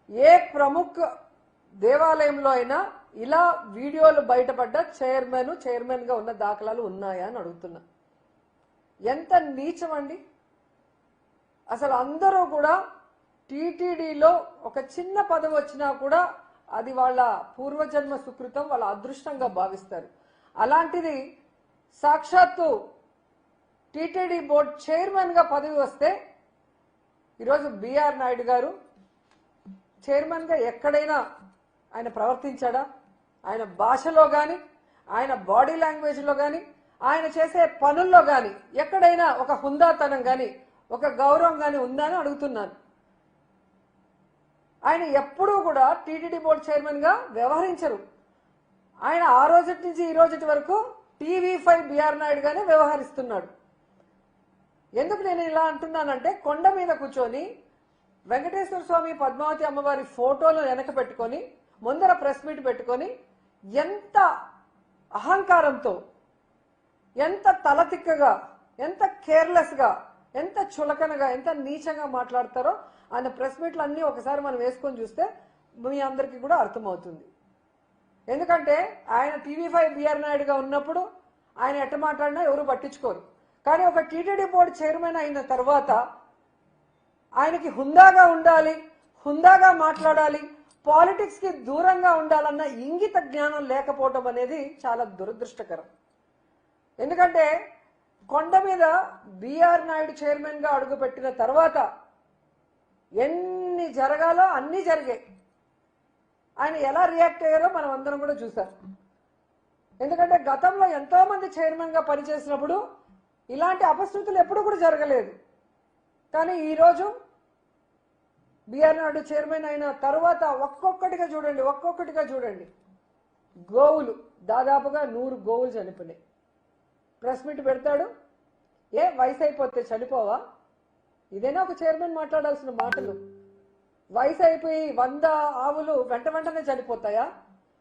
ఏ ప్రముఖ దేవాలయంలో అయినా ఇలా వీడియోలు బయటపడ్డ చైర్మన్ గా ఉన్న దాఖలాలు ఉన్నాయా అని అడుగుతున్నా. ఎంత నీచం అండి. అసలు అందరూ కూడా టీటీడీలో ఒక చిన్న పదవి వచ్చినా కూడా అది వాళ్ళ పూర్వజన్మ సుకృతం, వాళ్ళ అదృష్టంగా భావిస్తారు. అలాంటిది సాక్షాత్తు టీటీడీ బోర్డు చైర్మన్ గా పదవి వస్తే ఈరోజు బిఆర్ నాయుడు గారు చైర్మన్ గా ఎక్కడైనా ఆయన ప్రవర్తించాడా? ఆయన భాషలో కానీ, ఆయన బాడీ లాంగ్వేజ్ లో కానీ, ఆయన చేసే పనుల్లో కానీ ఎక్కడైనా ఒక హుందాతనం కానీ, ఒక గౌరవం కానీ ఉందా అని అడుగుతున్నాను. ఆయన ఎప్పుడూ కూడా టీటీడీ బోర్డు చైర్మన్ గా వ్యవహరించరు. ఆయన ఆ రోజు నుంచి ఈ రోజు వరకు TV5 బిఆర్ నాయుడు గానే వ్యవహరిస్తున్నాడు. ఎందుకు నేను ఇలా అంటున్నానంటే, కొండ మీద కూర్చొని వెంకటేశ్వర స్వామి, పద్మావతి అమ్మవారి ఫోటోలు వెనక పెట్టుకొని ముందర ప్రెస్ మీట్ పెట్టుకొని ఎంత అహంకారంతో, ఎంత తలతిక్కగా, ఎంత కేర్లెస్ గా, ఎంత చులకనగా, ఎంత నీచంగా మాట్లాడతారో ఆయన ప్రెస్ మీట్లు అన్నీ ఒకసారి మనం వేసుకొని చూస్తే మీ అందరికీ కూడా అర్థమవుతుంది. ఎందుకంటే ఆయన TV5 బిఆర్ నాయుడుగా ఉన్నప్పుడు ఆయన ఎట్ట మాట్లాడినా ఎవరు పట్టించుకోరు. కానీ ఒక టీటీడీ బోర్డు చైర్మన్ అయిన తర్వాత ఆయనకి హుందాగా ఉండాలి, హుందాగా మాట్లాడాలి, పాలిటిక్స్ కి దూరంగా ఉండాలన్న ఇంగిత జ్ఞానం లేకపోవడం అనేది చాలా దురదృష్టకరం. ఎందుకంటే కొండ మీద బిఆర్ నాయుడు చైర్మన్ గా అడుగుపెట్టిన తర్వాత ఎన్ని జరగాలో అన్ని జరిగాయి. ఆయన ఎలా రియాక్ట్ అయ్యారో మనం అందరం కూడా చూసాం. ఎందుకంటే గతంలో ఎంతో మంది చైర్మన్ గా పనిచేసినప్పుడు ఇలాంటి అపశృతులు ఎప్పుడు కూడా జరగలేదు. కానీ ఈరోజు బిఆర్ నాయుడు చైర్మన్ అయిన తర్వాత ఒక్కొక్కటిగా చూడండి గోవులు, దాదాపుగా 100 గోవులు చనిపోయినాయి. ప్రెస్ మీట్ పెడతాడు, ఏ వయసు అయిపోతే చనిపోవా? ఇదేనా ఒక చైర్మన్ మాట్లాడాల్సిన మాటలు? వయసు అయిపోయి 100 ఆవులు వెంటనే చనిపోతాయా?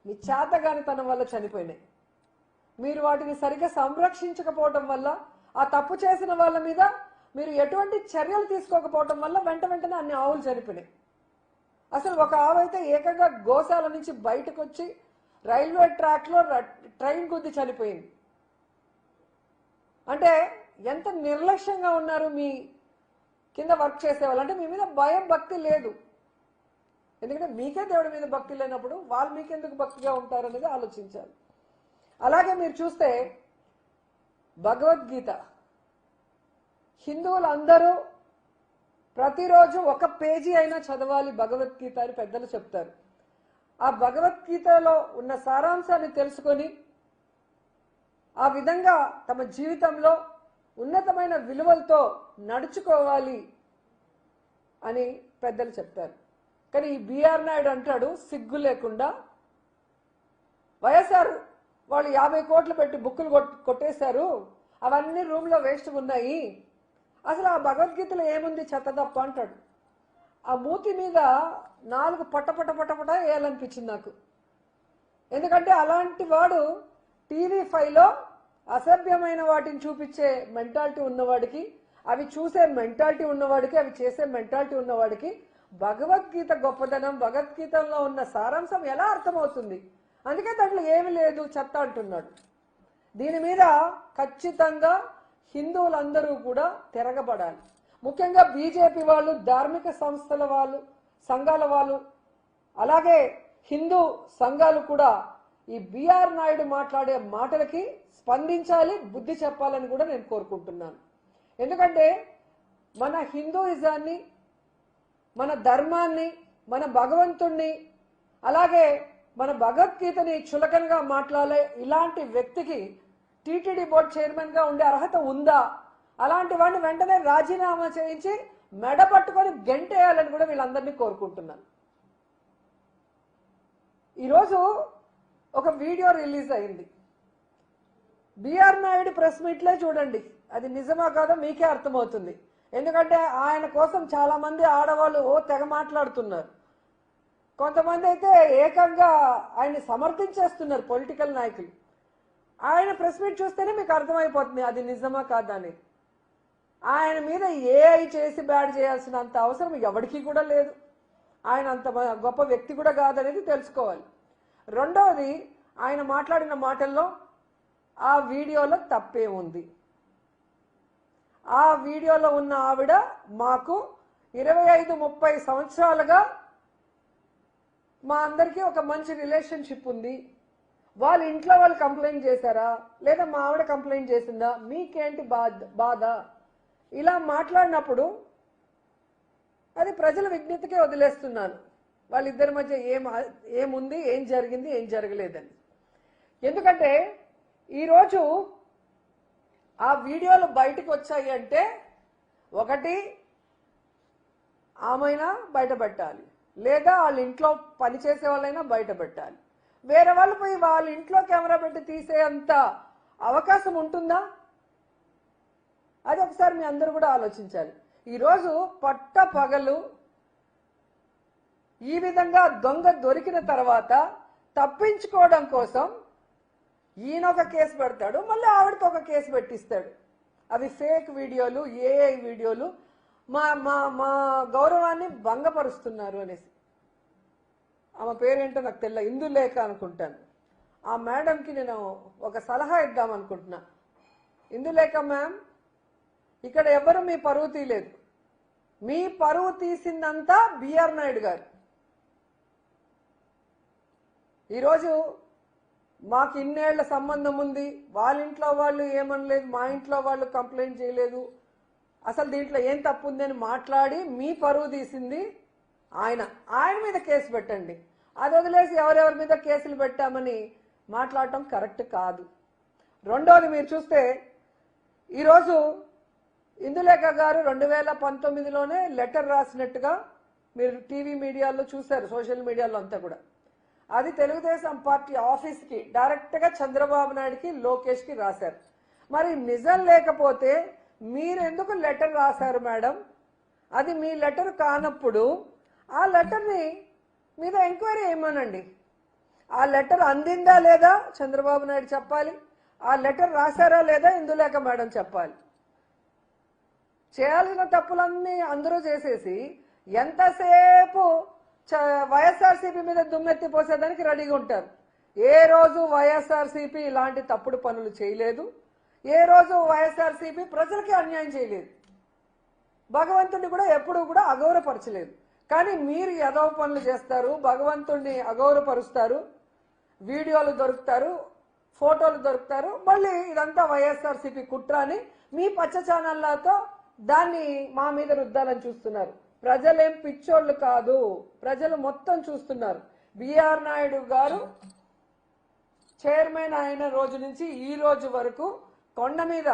మీ చేతగానితనం వల్ల చనిపోయినాయి. మీరు వాటిని సరిగ్గా సంరక్షించకపోవడం వల్ల, ఆ తప్పు చేసిన వాళ్ళ మీద మీరు ఎటువంటి చర్యలు తీసుకోకపోవడం వల్ల వెంటనే అన్ని ఆవులు చనిపోయినాయి. అసలు ఒక ఆవు అయితే ఏకంగా గోశాల నుంచి బయటకు వచ్చి రైల్వే ట్రాక్ లో ట్రైన్ గుద్ది చనిపోయింది. అంటే ఎంత నిర్లక్ష్యంగా ఉన్నారు మీ కింద వర్క్ చేసేవాళ్ళు. అంటే మీ మీద భయం, భక్తి లేదు. ఎందుకంటే మీకే దేవుడి మీద భక్తి లేనప్పుడు వాళ్ళు మీకెందుకు భక్తిగా ఉంటారు అనేది ఆలోచించాలి. అలాగే మీరు చూస్తే భగవద్గీత హిందువులందరూ ప్రతిరోజు ఒక పేజీ అయినా చదవాలి భగవద్గీత అని పెద్దలు చెప్తారు. ఆ భగవద్గీతలో ఉన్న సారాంశాన్ని తెలుసుకొని ఆ విధంగా తమ జీవితంలో ఉన్నతమైన విలువలతో నడుచుకోవాలి అని పెద్దలు చెప్తారు. కానీ ఈ బిఆర్ నాయుడు అంటాడు సిగ్గు లేకుండా, వైఎస్ఆర్ వాళ్ళు 50 కోట్లు పెట్టి బుక్కులు కొట్టేశారు, అవన్నీ రూమ్లో వేస్ట్ ఉన్నాయి, అసలు ఆ భగవద్గీతలో ఏముంది చెత్త తప్ప అంటాడు. ఆ మూతి మీద 4 పట్ట వేయాలనిపించింది నాకు. ఎందుకంటే అలాంటి వాడు TV5లో అసభ్యమైన వాటిని చూపించే మెంటాలిటీ ఉన్నవాడికి, అవి చూసే మెంటాలిటీ ఉన్నవాడికి, అవి చేసే మెంటాలిటీ ఉన్నవాడికి భగవద్గీత గొప్పదనం, భగవద్గీతలో ఉన్న సారాంశం ఎలా అర్థమవుతుంది? అందుకే దాంట్లో ఏమి లేదు చెత్త అంటున్నాడు. దీని మీద ఖచ్చితంగా హిందువులందరూ కూడా తిరగబడాలి. ముఖ్యంగా బీజేపీ వాళ్ళు, ధార్మిక సంస్థల వాళ్ళు, సంఘాల వాళ్ళు, అలాగే హిందూ సంఘాలు కూడా ఈ బిఆర్ నాయుడు మాట్లాడే మాటలకి స్పందించాలి, బుద్ధి చెప్పాలని కూడా నేను కోరుకుంటున్నాను. ఎందుకంటే మన హిందూయిజాన్ని, మన ధర్మాన్ని, మన భగవంతుణ్ణి, అలాగే మన భగవద్గీతని చులకనగా మాట్లాడే ఇలాంటి వ్యక్తికి టీటీడీ బోర్డు చైర్మన్ గా ఉండే అర్హత ఉందా? అలాంటి వాడిని వెంటనే రాజీనామా చేయించి మెడ పట్టుకొని గెంటేయాలని కూడా వీళ్ళందరినీ కోరుకుంటున్నాను. ఈరోజు ఒక వీడియో రిలీజ్ అయింది. బిఆర్ నాయుడు ప్రెస్ మీట్లే చూడండి, అది నిజమా కాదో మీకే అర్థమవుతుంది. ఎందుకంటే ఆయన కోసం చాలా మంది ఆడవాళ్ళు తెగ మాట్లాడుతున్నారు. కొంతమంది అయితే ఏకంగా ఆయన్ని సమర్థించేస్తున్నారు పొలిటికల్ నాయకులు. ఆయన ప్రెస్ మీట్ చూస్తేనే మీకు అర్థమైపోతుంది అది నిజమా కాదా అని. ఆయన మీద ఏఐ చేసి బ్యాడ్ చేయాల్సినంత అవసరం ఎవరికీ కూడా లేదు. ఆయన అంత గొప్ప వ్యక్తి కూడా కాదనేది తెలుసుకోవాలి. రెండవది, ఆయన మాట్లాడిన మాటల్లో ఆ వీడియోలో తప్పే ఉంది. ఆ వీడియోలో ఉన్న ఆవిడ మాకు 25-30 సంవత్సరాలుగా మా అందరికీ ఒక మంచి రిలేషన్షిప్ ఉంది. వాళ్ళ ఇంట్లో వాళ్ళు కంప్లైంట్ చేశారా లేదా మా ఆవిడ కంప్లైంట్ చేసిందా, మీకేంటి బాధ, ఇలా మాట్లాడినప్పుడు అది ప్రజల విజ్ఞతకే వదిలేస్తున్నాను. వాళ్ళిద్దరి మధ్య ఏముంది, ఏం జరిగింది, ఏం జరగలేదని. ఎందుకంటే ఈరోజు ఆ వీడియోలు బయటకు వచ్చాయి అంటే ఒకటి ఆమెనా బయట పెట్టాలి, లేదా వాళ్ళ ఇంట్లో పనిచేసే వాళ్ళైనా బయట పెట్టాలి. వేరే వాళ్ళు పోయి వాళ్ళ ఇంట్లో కెమెరా పెట్టి తీసేంత అవకాశం ఉంటుందా? అది ఒకసారి మీ అందరూ కూడా ఆలోచించాలి. ఈరోజు పట్ట పగలు ఈ విధంగా దొంగ దొరికిన తర్వాత తప్పించుకోవడం కోసం ఈయన ఒక కేసు పెడతాడు, మళ్ళీ ఆవిడకి ఒక కేసు పెట్టిస్తాడు. అవి ఫేక్ వీడియోలు, ఏఐ వీడియోలు, మా మా మా గౌరవాన్ని భంగపరుస్తున్నారు అనేసి. ఆమె పేరేంటో నాకు తెల్ల, ఇందులేఖ అనుకుంటాను. ఆ మేడంకి నేను ఒక సలహా ఇద్దామనుకుంటున్నా. ఇందులేఖ మ్యామ్, ఇక్కడ ఎవరు మీ పరువు తీయలేదు. మీ పరువు తీసిందంతా బిఆర్ నాయుడు గారు. ఈరోజు మాకు ఇన్నేళ్ల సంబంధం ఉంది, వాళ్ళ ఇంట్లో వాళ్ళు ఏమనలేదు, మా ఇంట్లో వాళ్ళు కంప్లైంట్ చేయలేదు, అసలు దీంట్లో ఏం తప్పు ఉందని మాట్లాడి మీ పరువు తీసింది ఆయన మీద కేసు పెట్టండి. అది వదిలేసి ఎవరెవరి మీద కేసులు పెట్టామని మాట్లాడటం కరెక్ట్ కాదు. రెండోది, మీరు చూస్తే ఈరోజు ఇందులేఖ గారు 2019లోనే లెటర్ రాసినట్టుగా మీరు టీవీ మీడియాలో చూశారు, సోషల్ మీడియాలో అంతా కూడా. అది తెలుగుదేశం పార్టీ ఆఫీస్కి డైరెక్ట్గా చంద్రబాబు నాయుడుకి, లోకేష్కి రాశారు. మరి నిజం లేకపోతే మీరెందుకు లెటర్ రాశారు మేడం? అది మీ లెటర్ కానప్పుడు ఆ లెటర్ని మీద ఎంక్వైరీ ఏమోనండి. ఆ లెటర్ అందిందా లేదా చంద్రబాబు నాయుడు చెప్పాలి, ఆ లెటర్ రాశారా లేదా ఇందులేఖ మేడం చెప్పాలి. చేయాల్సిన తప్పులన్నీ అందరూ చేసేసి ఎంతసేపు వైఎస్ఆర్సీపీ మీద దుమ్మెత్తిపోసేదానికి రెడీగా ఉంటారు. ఏ రోజు వైఎస్ఆర్సీపీ ఇలాంటి తప్పుడు పనులు చేయలేదు, ఏ రోజు వైఎస్ఆర్సీపీ ప్రజలకి అన్యాయం చేయలేదు, భగవంతుడిని కూడా ఎప్పుడూ కూడా అగౌరవపరచలేదు. కానీ మీరు ఎదవ పనులు చేస్తారు, భగవంతుడిని అగౌరవపరుస్తారు, వీడియోలు దొరుకుతారు, ఫోటోలు దొరుకుతారు, మళ్ళీ ఇదంతా వైఎస్ఆర్సీపీ కుట్ర అని మీ పచ్చ ఛానళ్లతో దాన్ని మా మీద రుద్దాలని చూస్తున్నారు. ప్రజలేం పిచ్చోళ్ళు కాదు, ప్రజలు మొత్తం చూస్తున్నారు. బిఆర్ నాయుడు గారు చైర్మన్ అయిన రోజు నుంచి ఈ రోజు వరకు కొండ మీద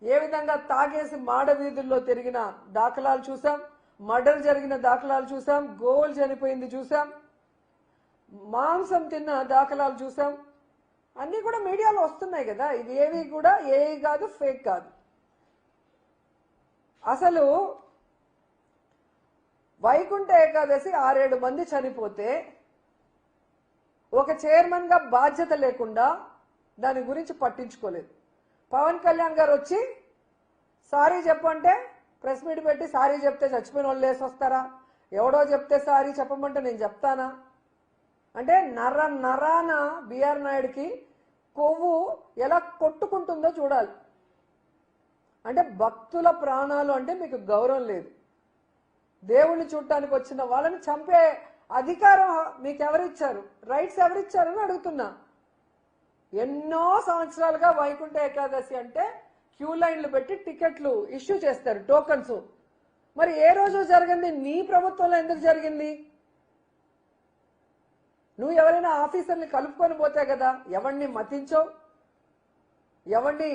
ఏ విధంగా తాగేసి మాడ వీధుల్లో తిరిగిన దాఖలాలు చూసాం, మర్డర్ జరిగిన దాఖలాలు చూసాం, గోవులు చనిపోయింది చూసాం, మాంసం తిన్న దాఖలాలు చూసాం. అన్నీ కూడా మీడియాలో వస్తున్నాయి కదా. ఇవి ఏవి కూడా ఏవి కాదు, ఫేక్ కాదు. అసలు వైకుంఠ ఏకాదశి 6-7 మంది చనిపోతే ఒక చైర్మన్ గా బాధ్యత లేకుండా దాని గురించి పట్టించుకోలేదు. పవన్ కళ్యాణ్ గారు వచ్చి సారీ చెప్పంటే ప్రెస్ మీట్ పెట్టి సారీ చెప్తే చచ్చిపోయిన వాళ్ళు లేసి వస్తారా? ఎవడో చెప్తే సారీ చెప్పమంటే నేను చెప్తానా? అంటే నరాన బిఆర్ నాయుడుకి కొవ్వు ఎలా కొట్టుకుంటుందో చూడాలి. అంటే భక్తుల ప్రాణాలు అంటే మీకు గౌరవం లేదు. దేవుణ్ణి చూడటానికి వచ్చిన వాళ్ళని చంపే అధికారం మీకు ఎవరిచ్చారు? రైట్స్ ఎవరిచ్చారని అడుగుతున్నా. ఎన్నో సంవత్సరాలుగా వైకుంఠ ఏకాదశి అంటే క్యూ లైన్లు పెట్టి టికెట్లు ఇష్యూ చేస్తారు, టోకన్స్. మరి ఏ రోజు జరిగింది? నీ ప్రభుత్వంలో ఎందుకు జరిగింది? నువ్వు ఎవరైనా ఆఫీసర్ని కలుపుకొని పోతే కదా, ఎవరిని మతించవు, ఎవరిని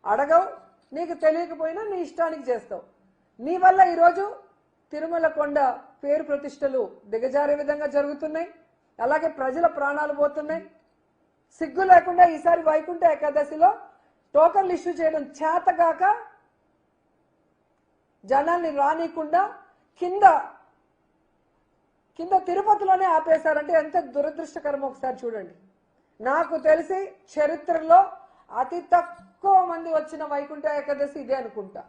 అడగవు, నీకు తెలియకపోయినా నీ ఇష్టానికి చేస్తావు. నీ వల్ల ఈరోజు తిరుమల కొండ పేరు ప్రతిష్టలు దిగజారే విధంగా జరుగుతున్నాయి, అలాగే ప్రజల ప్రాణాలు పోతున్నాయి. సిగ్గు లేకుండా ఈసారి వైకుంఠ ఏకాదశిలో టోకన్లు ఇష్యూ చేయడం చేతగాక జనాల్ని రానికుండా కింద తిరుపతిలోనే ఆపేశారంటే ఎంత దురదృష్టకరమో ఒకసారి చూడండి. నాకు తెలిసి చరిత్రలో అతి తక్కువ మంది వచ్చిన వైకుంఠ ఏకాదశి ఇదే అనుకుంటా.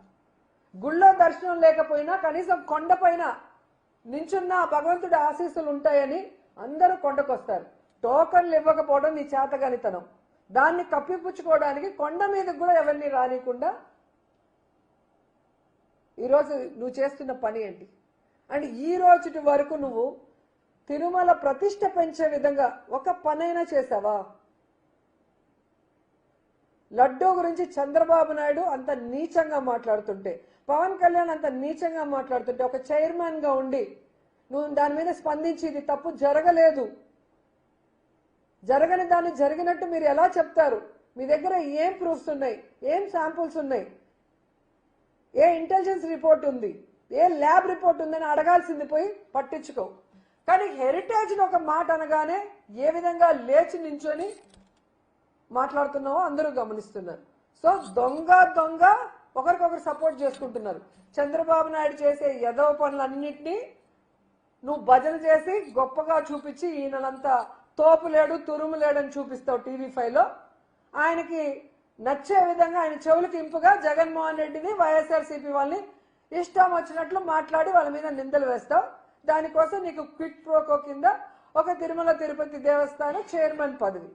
గుళ్ళో దర్శనం లేకపోయినా కనీసం కొండపైన నించున్న భగవంతుడి ఆశీస్సులు ఉంటాయని అందరూ కొండకొస్తారు. టోకన్లు ఇవ్వకపోవడం నీ చేతగానితనం. దాన్ని కప్పిపుచ్చుకోవడానికి కొండ మీదకి కూడా ఎవరిని రానికుండా ఈరోజు నువ్వు చేస్తున్న పని ఏంటి? అండ్ ఈ రోజు వరకు నువ్వు తిరుమల ప్రతిష్ట పెంచే విధంగా ఒక పనైనా చేసావా? లడ్డూ గురించి చంద్రబాబు నాయుడు అంత నీచంగా మాట్లాడుతుంటే, పవన్ కళ్యాణ్ అంత నీచంగా మాట్లాడుతుంటే, ఒక చైర్మన్ గా ఉండి నువ్వు దాని మీద స్పందించి ఇది తప్పు జరగలేదు, జరగని దాన్ని జరిగినట్టు మీరు ఎలా చెప్తారు? మీ దగ్గర ఏం ప్రూఫ్స్ ఉన్నాయి? ఏం శాంపుల్స్ ఉన్నాయి? ఏ ఇంటెలిజెన్స్ రిపోర్ట్ ఉంది? ఏ ల్యాబ్ రిపోర్ట్ ఉందని అడగాల్సింది పోయి పట్టించుకో. కానీ హెరిటేజ్ని ఒక మాట అనగానే ఏ విధంగా లేచి నించొని మాట్లాడుతున్నావో అందరూ గమనిస్తున్నారు. సో దొంగ ఒకరికొకరు సపోర్ట్ చేసుకుంటున్నారు. చంద్రబాబు నాయుడు చేసే ఎదవ పనులన్నింటినీ నువ్వు భజన చేసి గొప్పగా చూపించి ఈయనంతా తోపులేడు తురుములేడని చూపిస్తావు టీవీ5లో. ఆయనకి నచ్చే విధంగా ఆయన చెవులకి ఇంపుగా జగన్మోహన్ రెడ్డిని వైఎస్ఆర్సీపీ వాళ్ళని ఇష్టం వచ్చినట్లు మాట్లాడి వాళ్ళ మీద నిందలు వేస్తావు. దానికోసం నీకు క్విట్ ప్రోకో కింద ఒక తిరుమల తిరుపతి దేవస్థానం చైర్మన్ పదవి.